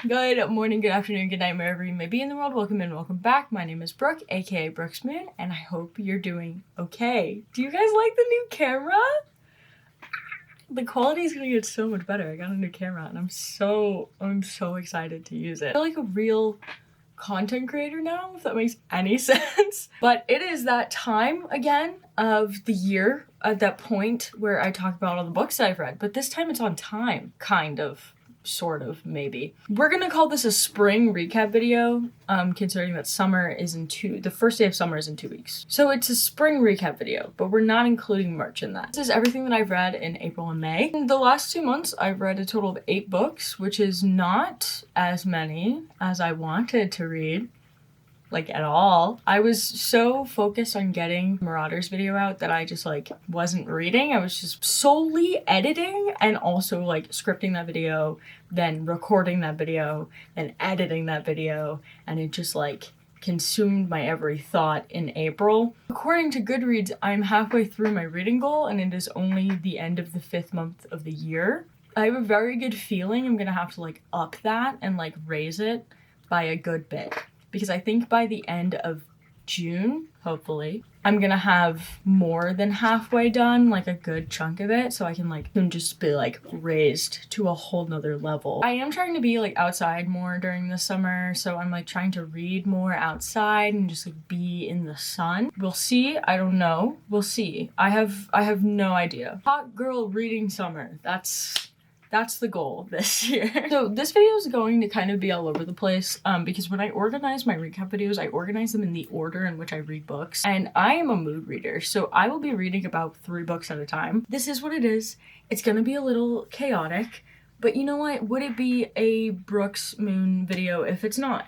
Good morning, good afternoon, good night, wherever you may be in the world. Welcome and welcome back. My name is Brooke, aka Brooks Moon, and I hope you're doing okay. Do you guys like the new camera? The quality is gonna get so much better. I got a new camera and I'm so excited to use it. I feel like a real content creator now, if that makes any sense. But it is that time again of the year, at that point where I talk about all the books that I've read, but this time it's on time, kind of. Sort of, maybe. We're gonna call this a spring recap video, considering that the first day of summer is in 2 weeks. So it's a spring recap video, but we're not including March in that. This is everything that I've read in April and May. In the last 2 months, I've read a total of 8 books, which is not as many as I wanted to read. Like at all. I was so focused on getting Marauders video out that I just wasn't reading. I was just solely editing and also scripting that video, then recording that video, then editing that video, and it just consumed my every thought in April. According to Goodreads, I'm halfway through my reading goal and it is only the end of the 5th month of the year. I have a very good feeling I'm gonna have to up that and raise it by a good bit. Because I think by the end of June, hopefully, I'm gonna have more than halfway done, a good chunk of it, so I can just be raised to a whole nother level. I am trying to be outside more during the summer, so I'm trying to read more outside and just be in the sun. We'll see. I don't know. We'll see. I have no idea. Hot girl reading summer. That's the goal this year. So this video is going to kind of be all over the place because when I organize my recap videos, I organize them in the order in which I read books. And I am a mood reader, so I will be reading about 3 books at a time. This is what it is. It's gonna be a little chaotic, but you know what? Would it be a Brooks Moon video if it's not?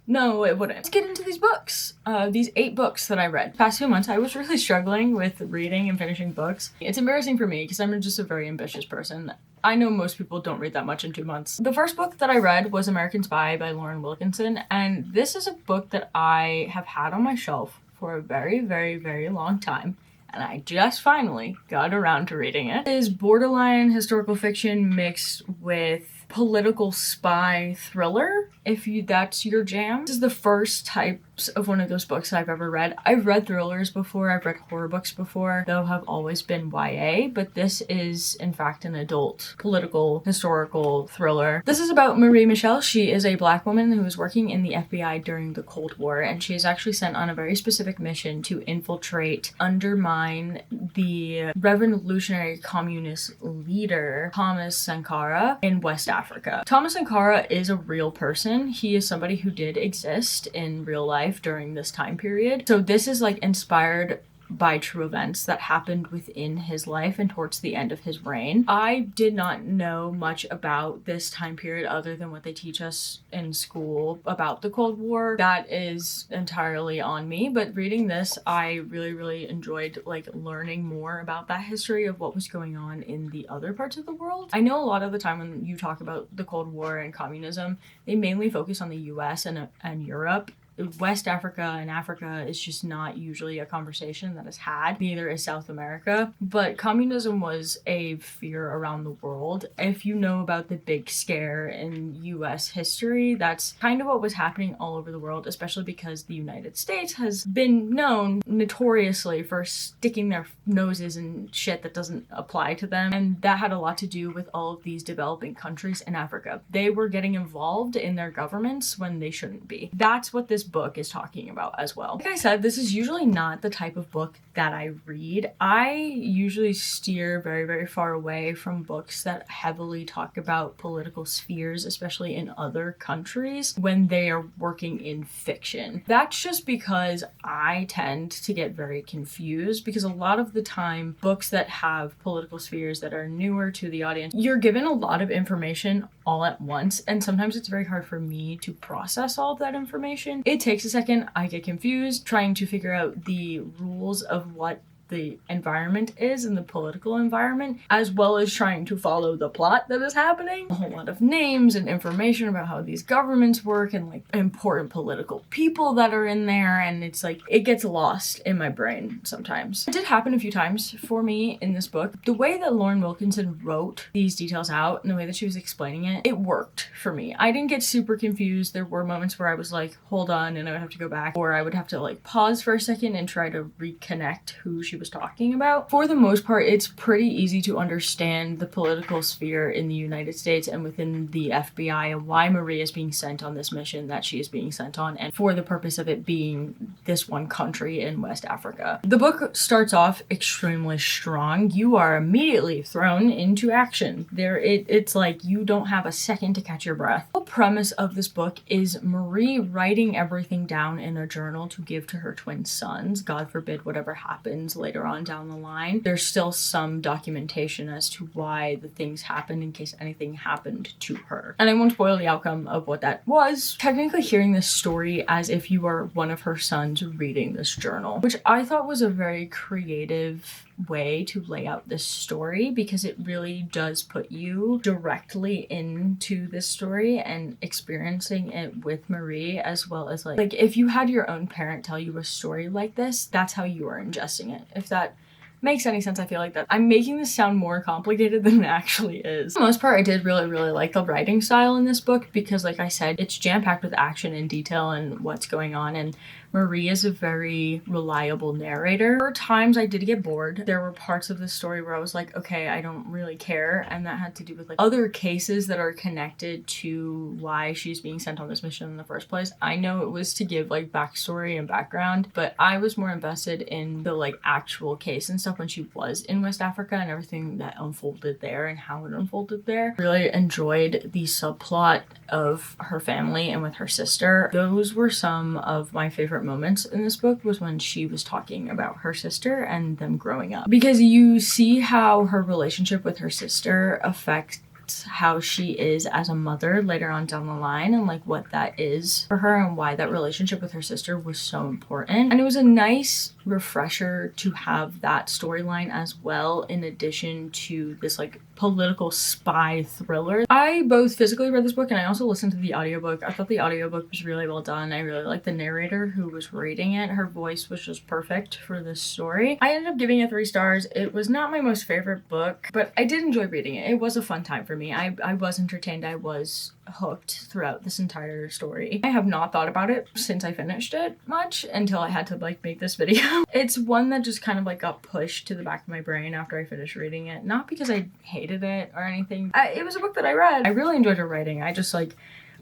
No, it wouldn't. Let's get into these books. These 8 books that I read. Past few months, I was really struggling with reading and finishing books. It's embarrassing for me because I'm just a very ambitious person. I know most people don't read that much in 2 months. The first book that I read was American Spy by Lauren Wilkinson, and this is a book that I have had on my shelf for a very, very, very long time. And I just finally got around to reading it. It is borderline historical fiction mixed with political spy thriller, if that's your jam. This is the first types of one of those books that I've ever read. I've read thrillers before, I've read horror books before, though have always been YA, but this is in fact an adult political historical thriller. This is about Marie Michelle. She is a Black woman who was working in the FBI during the Cold War, and she is actually sent on a very specific mission to infiltrate, undermine the revolutionary communist leader Thomas Sankara in West Africa. Thomas Sankara is a real person. He is somebody who did exist in real life during this time period. So this is inspired by true events that happened within his life and towards the end of his reign. I did not know much about this time period other than what they teach us in school about the Cold War. That is entirely on me, but reading this, I really, really enjoyed learning more about that history of what was going on in the other parts of the world. I know a lot of the time when you talk about the Cold War and communism, they mainly focus on the US and Europe. West Africa and Africa is just not usually a conversation that is had. Neither is South America. But communism was a fear around the world. If you know about the big scare in US history, that's kind of what was happening all over the world, especially because the United States has been known notoriously for sticking their noses in shit that doesn't apply to them. And that had a lot to do with all of these developing countries in Africa. They were getting involved in their governments when they shouldn't be. That's what this book is talking about as well. Like I said, this is usually not the type of book that I read. I usually steer very, very far away from books that heavily talk about political spheres, especially in other countries, when they are working in fiction. That's just because I tend to get very confused, because a lot of the time, books that have political spheres that are newer to the audience, you're given a lot of information all at once, and sometimes it's very hard for me to process all of that information. It takes a second, I get confused trying to figure out the rules of what the environment is and the political environment, as well as trying to follow the plot that is happening. A whole lot of names and information about how these governments work and like important political people that are in there, and it's like it gets lost in my brain sometimes. It did happen a few times for me in this book. The way that Lauren Wilkinson wrote these details out and the way that she was explaining it, it worked for me. I didn't get super confused. There were moments where I was like, hold on, and I would have to go back, or I would have to like pause for a second and try to reconnect who she was talking about. For the most part, it's pretty easy to understand the political sphere in the United States and within the FBI and why Marie is being sent on this mission that she is being sent on, and for the purpose of it being this one country in West Africa. The book starts off extremely strong. You are immediately thrown into action. It's like you don't have a second to catch your breath. The premise of this book is Marie writing everything down in a journal to give to her twin sons. God forbid whatever happens later on down the line, there's still some documentation as to why the things happened in case anything happened to her. And I won't spoil the outcome of what that was. Technically hearing this story as if you are one of her sons reading this journal, which I thought was a very creative way to lay out this story, because it really does put you directly into this story and experiencing it with Marie, as well as like if you had your own parent tell you a story like this, that's how you are ingesting it. If that makes any sense. I feel like that I'm making this sound more complicated than it actually is. For the most part, I did really like the writing style in this book, because like I said, it's jam-packed with action and detail and what's going on, and Marie is a very reliable narrator. There were times I did get bored. There were parts of the story where I was like, okay, I don't really care, and that had to do with like other cases that are connected to why she's being sent on this mission in the first place. I know it was to give like backstory and background, but I was more invested in the like actual case and stuff when she was in West Africa and everything that unfolded there and how it unfolded there. Really enjoyed the subplot of her family and with her sister. Those were some of my favorite moments in this book, was when she was talking about her sister and them growing up, because you see how her relationship with her sister affects how she is as a mother later on down the line, and like what that is for her and why that relationship with her sister was so important. And it was a nice refresher to have that storyline as well, in addition to this like political spy thriller. I both physically read this book and I also listened to the audiobook. I thought the audiobook was really well done. I really liked the narrator who was reading it. Her voice was just perfect for this story. I ended up giving it 3 stars. It was not my most favorite book, but I did enjoy reading it. It was a fun time for me. I was entertained. I was hooked throughout this entire story. I have not thought about it since I finished it much until I had to like make this video. It's one that just kind of like got pushed to the back of my brain after I finished reading it. Not because I hated it or anything. It was a book that I read. I really enjoyed her writing. I just like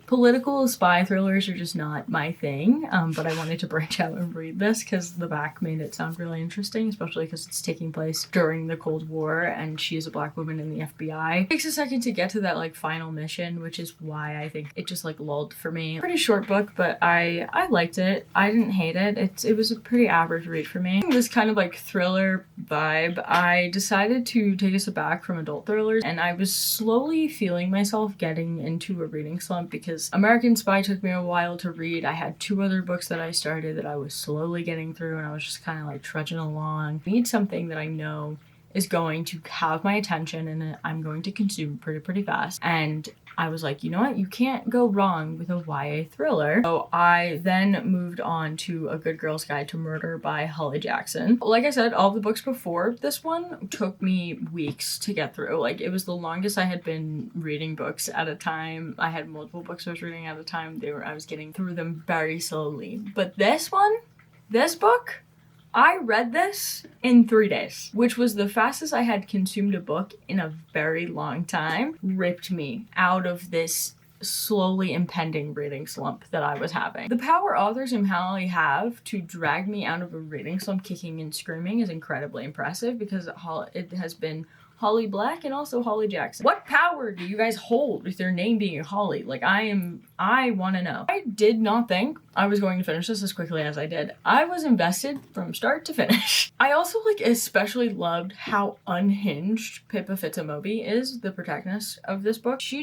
political spy thrillers are just not my thing, but I wanted to branch out and read this because the back made it sound really interesting, especially because it's taking place during the Cold War and she is a Black woman in the FBI. It takes a second to get to that like final mission, which is why I think it just like lulled for me. Pretty short book, but I liked it. I didn't hate it. It was a pretty average read for me. This kind of like thriller vibe, I decided to take a step back from adult thrillers, and I was slowly feeling myself getting into a reading slump because American Spy took me a while to read. I had 2 other books that I started that I was slowly getting through, and I was just kind of like trudging along. I need something that I know is going to have my attention and I'm going to consume pretty fast. And I was like, you know what? You can't go wrong with a YA thriller. So I then moved on to A Good Girl's Guide to Murder by Holly Jackson. Like I said, all the books before this one took me weeks to get through. Like, it was the longest I had been reading books at a time. I had multiple books I was reading at a time. I was getting through them very slowly. But this book, I read this in 3 days, which was the fastest I had consumed a book in a very long time. Ripped me out of this slowly impending reading slump that I was having. The power authors in Holly have to drag me out of a reading slump kicking and screaming is incredibly impressive, because it has been Holly Black and also Holly Jackson. What power do you guys hold with your name being Holly? Like, I want to know. I did not think I was going to finish this as quickly as I did. I was invested from start to finish. I also especially loved how unhinged Pippa Fitzmoby is, the protagonist of this book. She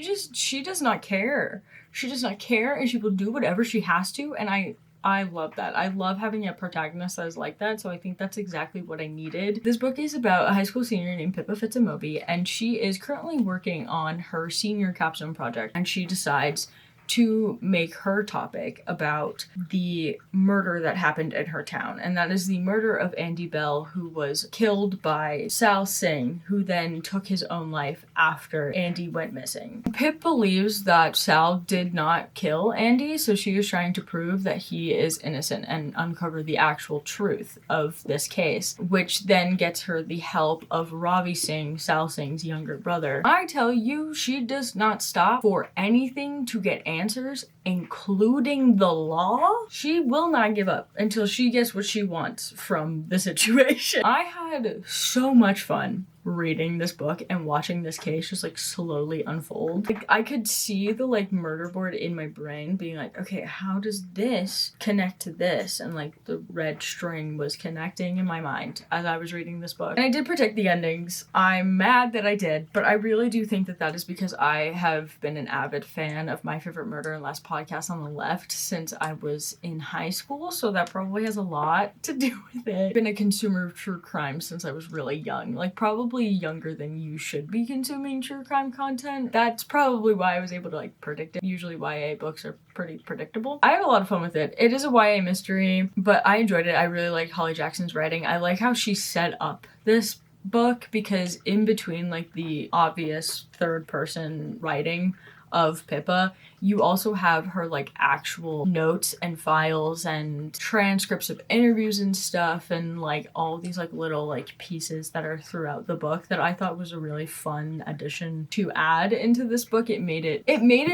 does not care. She does not care, and she will do whatever she has to, and I love that. I love having a protagonist that is like that, so I think that's exactly what I needed. This book is about a high school senior named Pippa Fitzamobi, and she is currently working on her senior capstone project, and she decides to make her topic about the murder that happened in her town. And that is the murder of Andy Bell, who was killed by Sal Singh, who then took his own life after Andy went missing. Pip believes that Sal did not kill Andy, so she is trying to prove that he is innocent and uncover the actual truth of this case, which then gets her the help of Ravi Singh, Sal Singh's younger brother. I tell you, she does not stop for anything to get answers, including the law. She will not give up until she gets what she wants from the situation. I had so much fun reading this book and watching this case just like slowly unfold. Like, I could see the like murder board in my brain being like, okay, how does this connect to this? And like the red string was connecting in my mind as I was reading this book. And I did predict the endings. I'm mad that I did, but I really do think that that is because I have been an avid fan of My Favorite Murder and Last Podcast on the Left since I was in high school, so that probably has a lot to do with it. I've been a consumer of true crime since I was really young, like probably younger than you should be consuming true crime content. That's probably why I was able to like predict it. Usually YA books are pretty predictable. I have a lot of fun with it. It is a YA mystery, but I enjoyed it. I really like Holly Jackson's writing. I like how she set up this book because in between like the obvious third person writing of Pippa, you also have her like actual notes and files and transcripts of interviews and stuff, and like all these like little like pieces that are throughout the book that I thought was a really fun addition to add into this book. It made it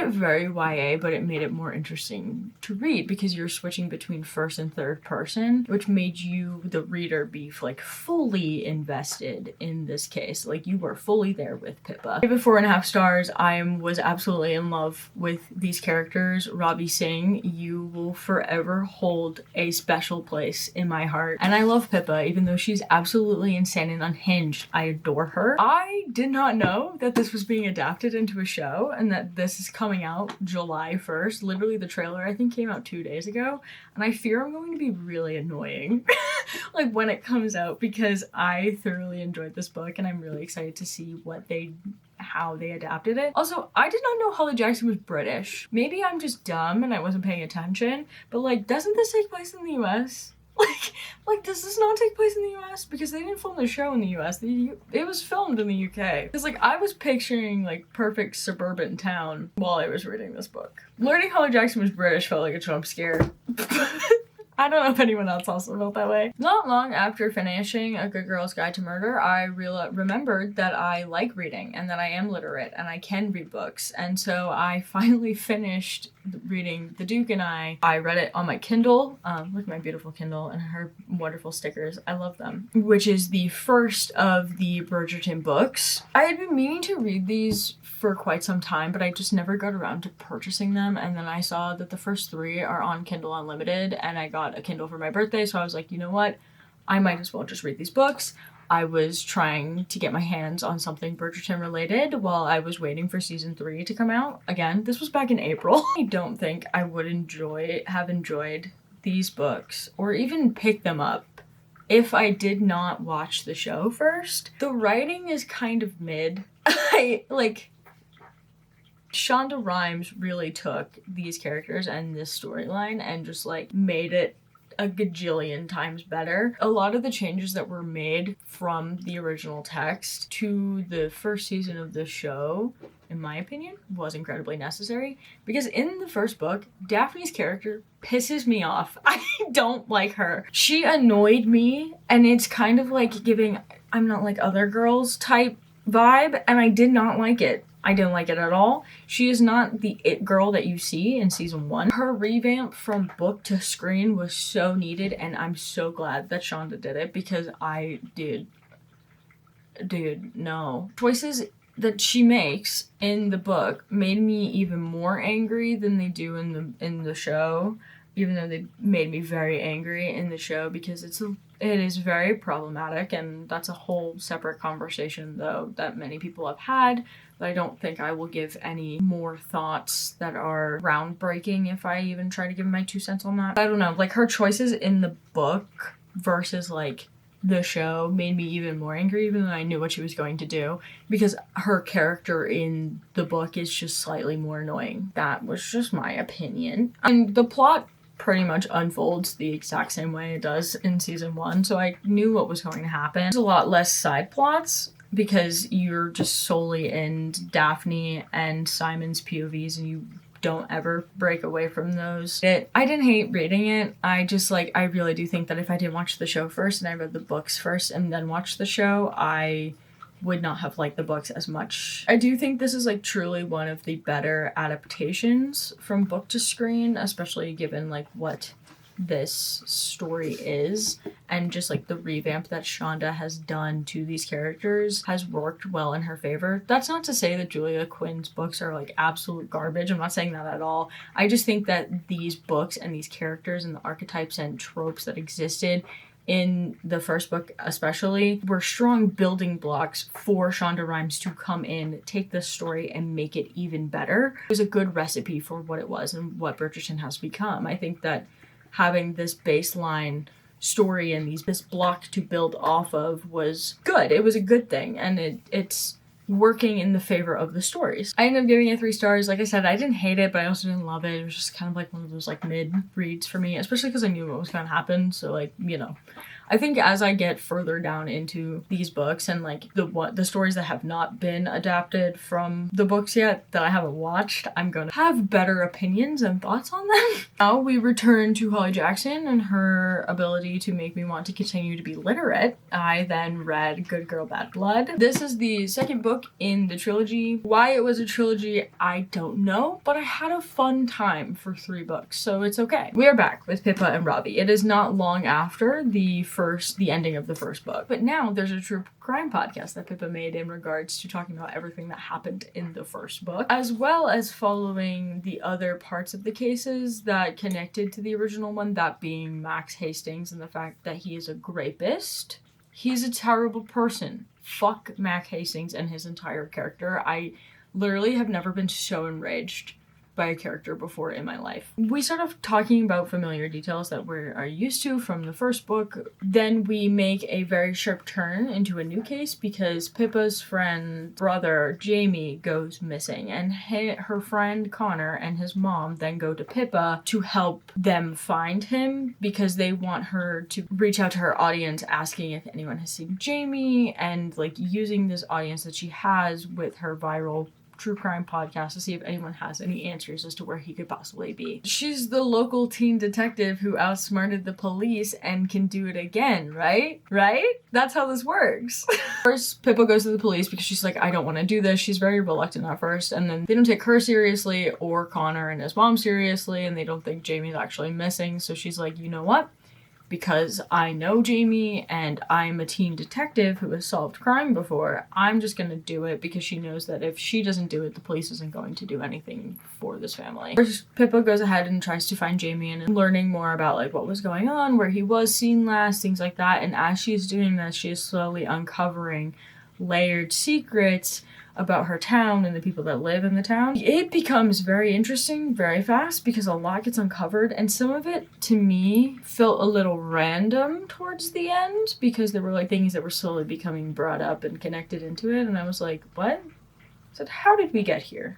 very YA, but it made it more interesting to read because you're switching between first and third person, which made you, the reader, be like fully invested in this case. Like you were fully there with Pippa. I give it 4.5 stars. I was absolutely in love with these characters. Ravi Singh, you will forever hold a special place in my heart. And I love Pippa, even though she's absolutely insane and unhinged. I adore her. I did not know that this was being adapted into a show and that this is coming out July 1st. Literally the trailer I think came out 2 days ago, and I fear I'm going to be really annoying like when it comes out because I thoroughly enjoyed this book and I'm really excited to see how they adapted it. Also, I did not know Holly Jackson was British. Maybe I'm just dumb and I wasn't paying attention, but like, doesn't this take place in the US? Like, does this not take place in the US? Because they didn't film the show in the US. It was filmed in the UK. Because like, I was picturing like perfect suburban town while I was reading this book. Learning Holly Jackson was British felt like a jump scare. I don't know if anyone else also felt that way. Not long after finishing A Good Girl's Guide to Murder, I remembered that I like reading and that I am literate and I can read books. And so I finally finished reading The Duke and I. I read it on my Kindle, look at my beautiful Kindle and her wonderful stickers. I love them. Which is the first of the Bridgerton books. I had been meaning to read these for quite some time, but I just never got around to purchasing them. And then I saw that the first 3 are on Kindle Unlimited, and I got a Kindle for my birthday, so I was like, you know what? I might as well just read these books. I was trying to get my hands on something Bridgerton related while I was waiting for season 3 to come out. Again, this was back in April. I don't think I would have enjoyed these books or even pick them up if I did not watch the show first. The writing is kind of mid. Shonda Rhimes really took these characters and this storyline and just like made it a gajillion times better. A lot of the changes that were made from the original text to the first season of the show, in my opinion, was incredibly necessary because in the first book, Daphne's character pisses me off. I don't like her. She annoyed me, and it's kind of like giving I'm not like other girls type vibe, and I did not like it. I didn't like it at all. She is not the it girl that you see in season 1. Her revamp from book to screen was so needed, and I'm so glad that Shonda did it because no. Choices that she makes in the book made me even more angry than they do in the show. even though they made me very angry in the show, because it is very problematic, and that's a whole separate conversation, though, that many people have had, but I don't think I will give any more thoughts that are groundbreaking if I even try to give my 2 cents on that. I don't know, like, her choices in the book versus, like, the show made me even more angry, even though I knew what she was going to do, because her character in the book is just slightly more annoying. That was just my opinion. And the plot pretty much unfolds the exact same way it does in season 1, so I knew what was going to happen. There's a lot less side plots because you're just solely in Daphne and Simon's POVs, and you don't ever break away from those. I didn't hate reading it. I really do think that if I didn't watch the show first and I read the books first and then watched the show, I would not have liked the books as much. I do think this is like truly one of the better adaptations from book to screen, especially given like what this story is, and just like the revamp that Shonda has done to these characters has worked well in her favor. That's not to say that Julia Quinn's books are like absolute garbage. I'm not saying that at all. I just think that these books and these characters and the archetypes and tropes that existed in the first book especially were strong building blocks for Shonda Rhimes to come in, take this story and make it even better. It was a good recipe for what it was and what Bridgerton has become. I think that having this baseline story and this block to build off of was good. It was a good thing, and it's working in the favor of the stories. I ended up giving it 3 stars. Like I said, I didn't hate it, but I also didn't love it. It was just kind of like one of those like mid reads for me, especially because I knew what was going to happen. So like, you know, I think as I get further down into these books and like the stories that have not been adapted from the books yet that I haven't watched, I'm gonna have better opinions and thoughts on them. Now we return to Holly Jackson and her ability to make me want to continue to be literate. I then read Good Girl Bad Blood. This is the second book in the trilogy. Why it was a trilogy, I don't know, but I had a fun time for 3 books, so it's okay. We are back with Pippa and Robbie. It is not long after the ending of the first book, but now there's a true crime podcast that Pippa made in regards to talking about everything that happened in the first book, as well as following the other parts of the cases that connected to the original one, that being Max Hastings and the fact that he is a rapist. He's a terrible person. Fuck Max Hastings and his entire character. I literally have never been so enraged by a character before in my life. We start off talking about familiar details that we are used to from the first book. Then we make a very sharp turn into a new case because Pippa's brother Jamie goes missing, and her friend Connor and his mom then go to Pippa to help them find him because they want her to reach out to her audience asking if anyone has seen Jamie, and like using this audience that she has with her viral true crime podcast to see if anyone has any answers as to where he could possibly be. She's the local teen detective who outsmarted the police and can do it again, right? That's how this works. First, Pippa goes to the police because she's like, I don't want to do this. She's very reluctant at first, and then they don't take her seriously or Connor and his mom seriously, and they don't think Jamie's actually missing, so she's like, you know what? Because I know Jamie and I'm a teen detective who has solved crime before, I'm just gonna do it because she knows that if she doesn't do it, the police isn't going to do anything for this family. First, Pippa goes ahead and tries to find Jamie and learning more about like what was going on, where he was seen last, things like that. And as she's doing this, she is slowly uncovering layered secrets about her town and the people that live in the town. It becomes very interesting very fast because a lot gets uncovered, and some of it to me felt a little random towards the end because there were like things that were slowly becoming brought up and connected into it, and I was like, what? I said, how did we get here?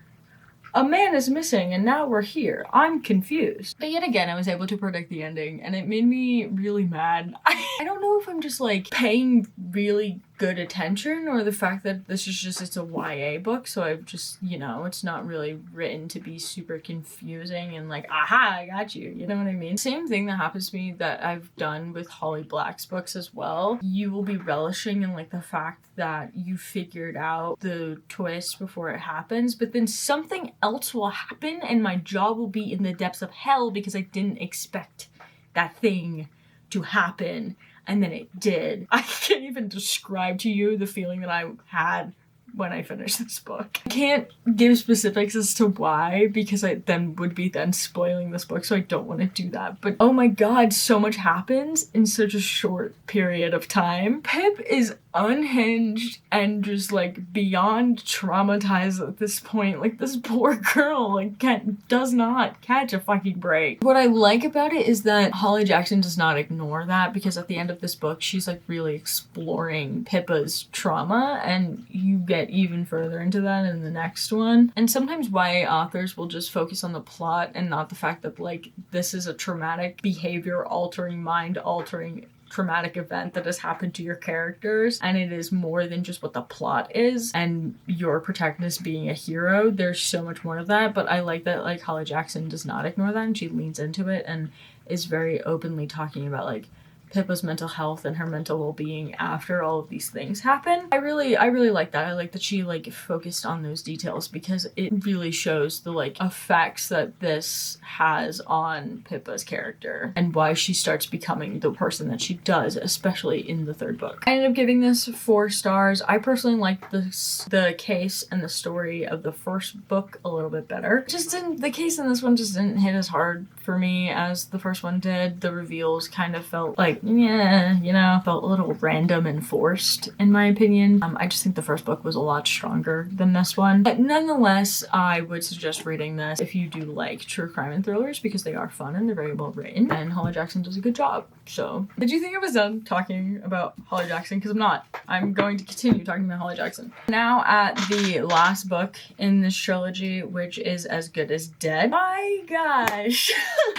A man is missing and now we're here. I'm confused. But yet again, I was able to predict the ending and it made me really mad. I don't know if I'm just like paying really good attention or the fact that this is just, it's a YA book, so I've just, you know, it's not really written to be super confusing and like, aha, I got you, you know what I mean? Same thing that happens to me that I've done with Holly Black's books as well. You will be relishing in like the fact that you figured out the twist before it happens, but then something else will happen and my jaw will be in the depths of hell because I didn't expect that thing to happen. And then it did. I can't even describe to you the feeling that I had when I finish this book. I can't give specifics as to why because I then would be spoiling this book, so I don't want to do that. But oh my god, so much happens in such a short period of time. Pip is unhinged and just like beyond traumatized at this point. Like this poor girl like does not catch a fucking break. What I like about it is that Holly Jackson does not ignore that, because at the end of this book she's like really exploring Pippa's trauma, and you get even further into that in the next one. And sometimes YA authors will just focus on the plot and not the fact that like this is a traumatic, behavior altering, mind altering traumatic event that has happened to your characters, and it is more than just what the plot is and your protagonist being a hero. There's so much more to that, but I like that like Holly Jackson does not ignore that, and she leans into it and is very openly talking about like Pippa's mental health and her mental well-being after all of these things happen. I really like that. I like that she like focused on those details, because it really shows the like effects that this has on Pippa's character and why she starts becoming the person that she does, especially in the third book. I ended up giving this 4 stars. I personally liked the case and the story of the first book a little bit better. The case in this one just didn't hit as hard for me as the first one did. The reveals kind of felt like, yeah, you know, felt a little random and forced in my opinion. I just think the first book was a lot stronger than this one. But nonetheless, I would suggest reading this if you do like true crime and thrillers, because they are fun and they're very well written, and Holly Jackson does a good job. So, did you think I was done talking about Holly Jackson? Because I'm not. I'm going to continue talking about Holly Jackson. Now at the last book in this trilogy, which is As Good as Dead. My gosh.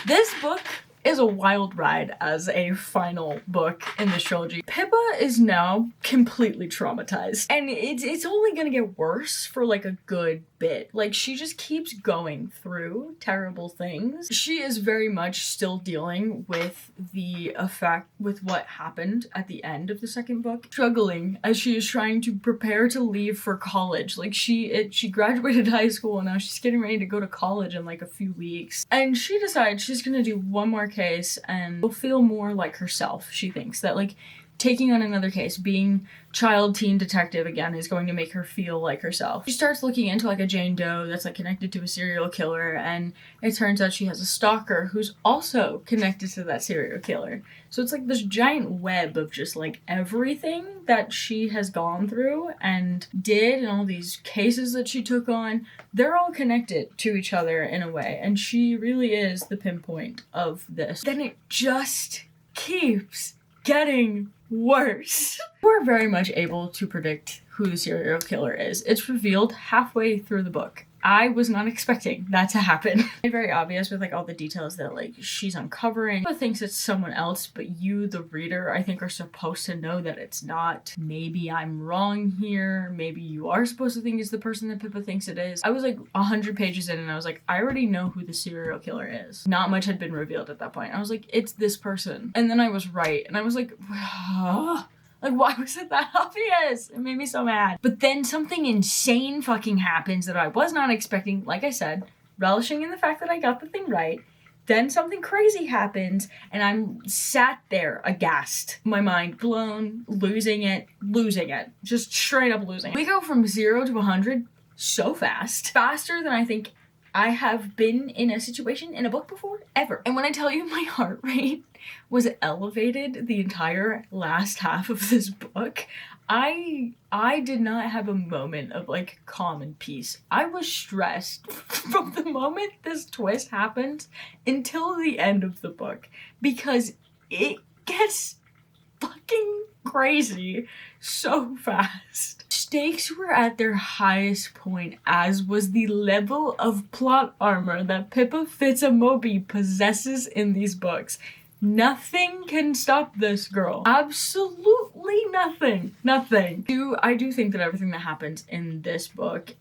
This book is a wild ride as a final book in this trilogy. Pippa is now completely traumatized, and it's only gonna get worse for like a good bit. Like, she just keeps going through terrible things. She is very much still dealing with the effect with what happened at the end of the second book, struggling as she is trying to prepare to leave for college. Like, she graduated high school and now she's getting ready to go to college in like a few weeks, and she decides she's gonna do one more case and will feel more like herself. She thinks that like taking on another case, being child teen detective again, is going to make her feel like herself. She starts looking into like a Jane Doe that's like connected to a serial killer, and it turns out she has a stalker who's also connected to that serial killer. So it's like this giant web of just like everything that she has gone through and did, and all these cases that she took on, they're all connected to each other in a way, and she really is the pinpoint of this. Then it just keeps getting worse. We're very much able to predict who the serial killer is. It's revealed halfway through the book. I was not expecting that to happen. It's very obvious with like all the details that like she's uncovering. Pippa thinks it's someone else, but you, the reader, I think are supposed to know that it's not. Maybe I'm wrong here. Maybe you are supposed to think it's the person that Pippa thinks it is. I was like 100 pages in and I was like, I already know who the serial killer is. Not much had been revealed at that point. I was like, it's this person. And then I was right. And I was like, like, why was it that obvious? It made me so mad. But then something insane fucking happens that I was not expecting. Like I said, relishing in the fact that I got the thing right. Then something crazy happens, and I'm sat there aghast. My mind blown, losing it. Just straight up losing it. We go from 0 to 100 so fast. Faster than I think I have been in a situation in a book before, ever. And when I tell you my heart rate was elevated the entire last half of this book, I did not have a moment of like calm and peace. I was stressed from the moment this twist happens until the end of the book, because it gets fucking crazy so fast. Stakes were at their highest point, as was the level of plot armor that Pippa Fitz-Amobi possesses in these books. Nothing can stop this girl. Absolutely nothing. Nothing. I do think that everything that happens in this book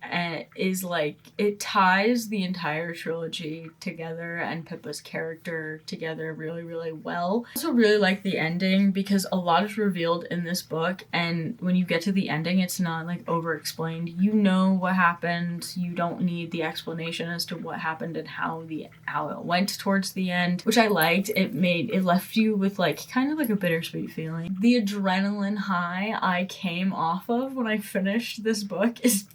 is like, it ties the entire trilogy together and Pippa's character together really, really well. I also really like the ending, because a lot is revealed in this book, and when you get to the ending, it's not like over-explained. You know what happened. You don't need the explanation as to what happened and how it went towards the end, which I liked. It made it left you with like kind of like a bittersweet feeling. The adrenaline high I came off of when I finished this book is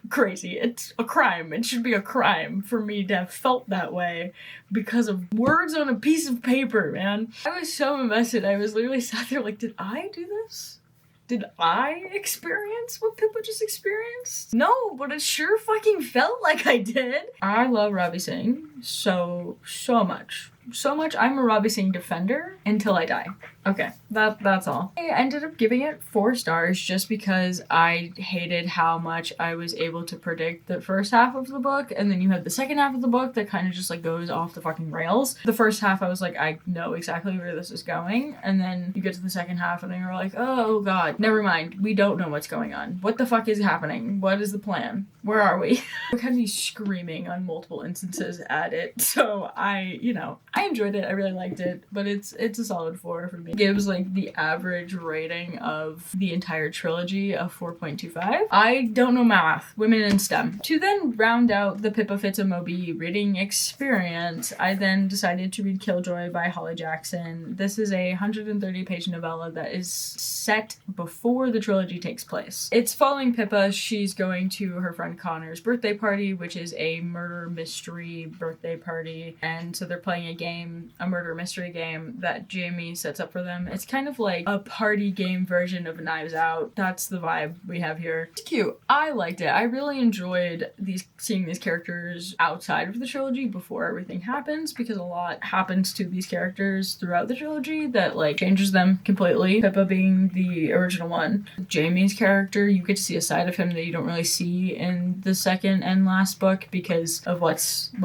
crazy. It's a crime. It should be a crime for me to have felt that way because of words on a piece of paper, man. I was so invested. I was literally sat there like, did I do this? Did I experience what Pippa just experienced? No, but it sure fucking felt like I did. I love Robbie Singh so much. So much. I'm a Robbie Singh defender until I die. Okay, that's all. I ended up giving it 4 stars just because I hated how much I was able to predict the first half of the book, and then you have the second half of the book that kind of just like goes off the fucking rails. The first half I was like, I know exactly where this is going, and then you get to the second half and then you're like, oh god, never mind, we don't know what's going on. What the fuck is happening? What is the plan? Where are we? I kind of be screaming on multiple instances at it, so I enjoyed it. I really liked it, but it's a solid 4 for me. It gives like the average rating of the entire trilogy of 4.25. I don't know math. Women in STEM. To then round out the Pippa Fits a Moby reading experience, I then decided to read Killjoy by Holly Jackson. This is a 130-page novella that is set before the trilogy takes place. It's following Pippa. She's going to her friend Connor's birthday party, which is a murder mystery birthday party, and so they're playing a murder mystery game that Jamie sets up for them. It's kind of like a party game version of Knives Out. That's the vibe we have here. It's cute. I liked it. I really enjoyed seeing these characters outside of the trilogy before everything happens, because a lot happens to these characters throughout the trilogy that like changes them completely. Pippa being the original one. Jamie's character, you get to see a side of him that you don't really see in the second and last book because of what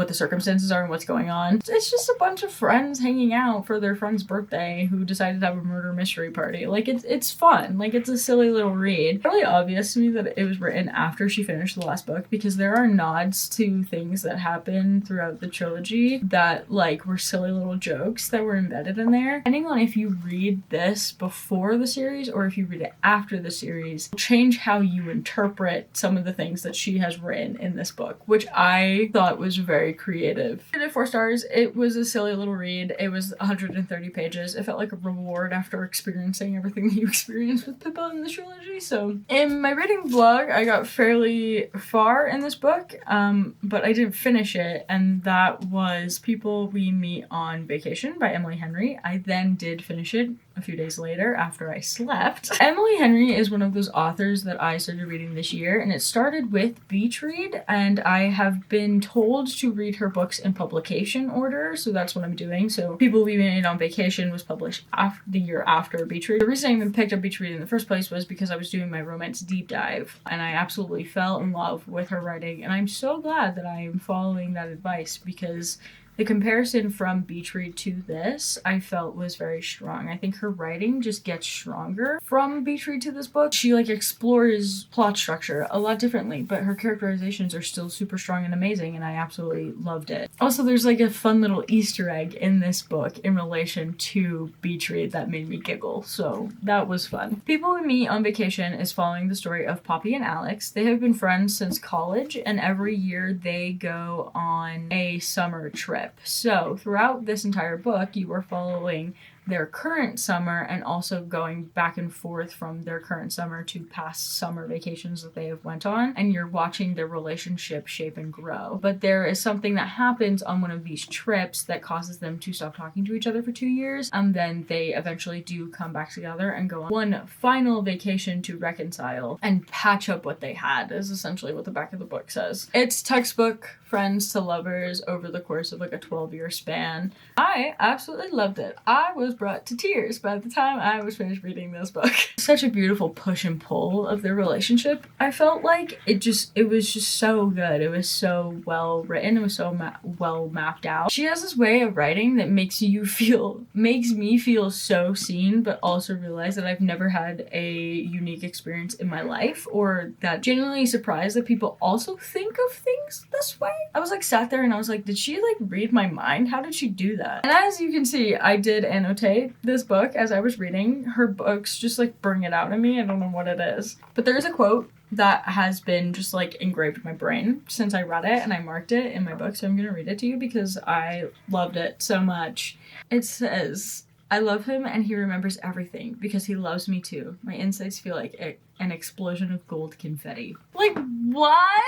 the circumstances are and what's going on. It's just a bunch of friends hanging out for their friend's birthday who decided to have a murder mystery party. Like it's fun. Like it's a silly little read. It's really obvious to me that it was written after she finished the last book because there are nods to things that happen throughout the trilogy that like were silly little jokes that were embedded in there. Depending on if you read this before the series or if you read it after the series, will change how you interpret some of the things that she has written in this book, which I thought was very creative. I gave it 4 stars. It was a silly little read. It was 130 pages. It felt like a reward after experiencing everything that you experienced with Pippa in the trilogy. So in my reading vlog, I got fairly far in this book, but I didn't finish it, and that was People We Meet on Vacation by Emily Henry. I then did finish it a few days later after I slept. Emily Henry is one of those authors that I started reading this year, and it started with Beach Read, and I have been told to read her books in publication order, so that's what I'm doing. So People We Meet on Vacation was published the year after Beach Read. The reason I even picked up Beach Read in the first place was because I was doing my romance deep dive, and I absolutely fell in love with her writing, and I'm so glad that I am following that advice because the comparison from Beach Read to this, I felt was very strong. I think her writing just gets stronger from Beach Read to this book. She like explores plot structure a lot differently, but her characterizations are still super strong and amazing, and I absolutely loved it. Also, there's like a fun little Easter egg in this book in relation to Beach Read that made me giggle, so that was fun. People We Meet on Vacation is following the story of Poppy and Alex. They have been friends since college, and every year they go on a summer trip. So throughout this entire book, you are following their current summer and also going back and forth from their current summer to past summer vacations that they have went on, and you're watching their relationship shape and grow. But there is something that happens on one of these trips that causes them to stop talking to each other for 2 years, and then they eventually do come back together and go on one final vacation to reconcile and patch up what they had, is essentially what the back of the book says. It's textbook friends to lovers over the course of like a 12-year span. I absolutely loved it. I was brought to tears by the time I was finished reading this book. Such a beautiful push and pull of their relationship. I felt like it was just so good. It was so well written. It was so well mapped out. She has this way of writing that makes me feel so seen, but also realize that I've never had a unique experience in my life, or that genuinely surprised that people also think of things this way. I was like sat there and I was like, did she like read my mind? How did she do that? And as you can see, I did annotate this book as I was reading. Her books just like bring it out in me. I don't know what it is. But there's a quote that has been just like engraved in my brain since I read it, and I marked it in my book, so I'm gonna read it to you because I loved it so much. It says, I love him and he remembers everything because he loves me too. My insides feel like an explosion of gold confetti. Like, what?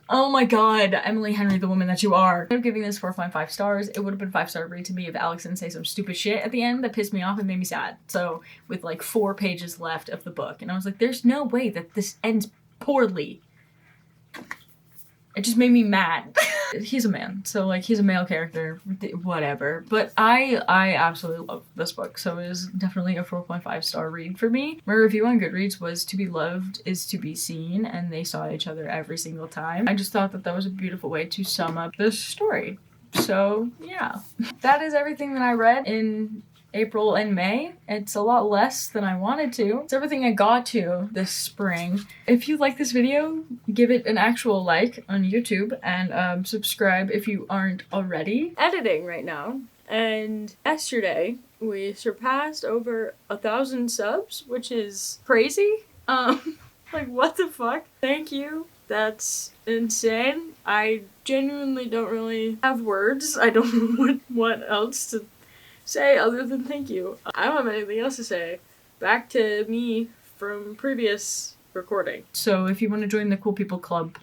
Oh my god, Emily Henry, the woman that you are. I'm giving this 4.5 stars. It would have been 5-star read to me if Alex didn't say some stupid shit at the end that pissed me off and made me sad. So, with like 4 pages left of the book, and I was like, there's no way that this ends poorly. It just made me mad. He's a man, so like he's a male character, whatever. But I absolutely love this book, so it is definitely a 4.5 star read for me. My review on Goodreads was to be loved is to be seen, and they saw each other every single time. I just thought that that was a beautiful way to sum up this story. So yeah, that is everything that I read in April and May. It's a lot less than I wanted to. It's everything I got to this spring. If you like this video, give it an actual like on YouTube, and subscribe if you aren't already. Editing right now, and yesterday we surpassed over 1,000 subs, which is crazy. Like, what the fuck? Thank you. That's insane. I genuinely don't really have words. I don't know what else to say other than thank you. I don't have anything else to say. Back to me from previous recording. So if you want to join the Cool People Club,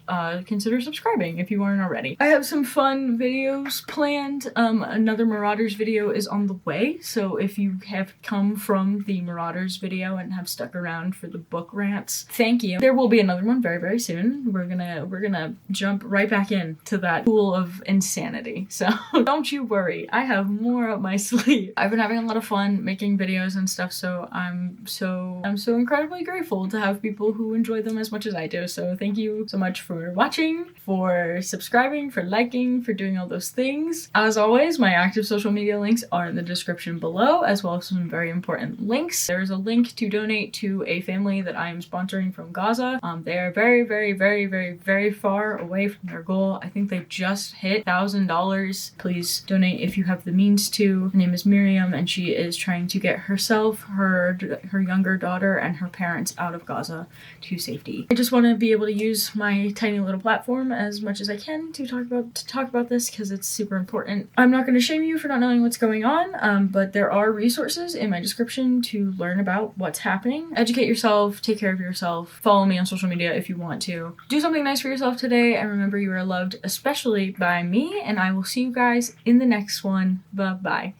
consider subscribing if you aren't already. I have some fun videos planned. Another Marauders video is on the way, so if you have come from the Marauders video and have stuck around for the book rants, thank you. There will be another one very, very soon. We're gonna jump right back into that pool of insanity. So don't you worry, I have more up my sleeve. I've been having a lot of fun making videos and stuff, so I'm so incredibly grateful to have people who enjoy them as much as I do. So thank you so much for watching, for subscribing, for liking, for doing all those things. As always, my active social media links are in the description below, as well as some very important links. There is a link to donate to a family that I am sponsoring from Gaza. They are very, very, very, very, very far away from their goal. I think they just hit $1,000. Please donate if you have the means to. Her name is Miriam, and she is trying to get herself, her younger daughter, and her parents out of Gaza to safety. I just want to be able to use my tiny little platform as much as I can to talk about this because it's super important. I'm not going to shame you for not knowing what's going on, but there are resources in my description to learn about what's happening. Educate yourself, take care of yourself, follow me on social media if you want to. Do something nice for yourself today, and remember you are loved, especially by me, and I will see you guys in the next one. Bye-bye.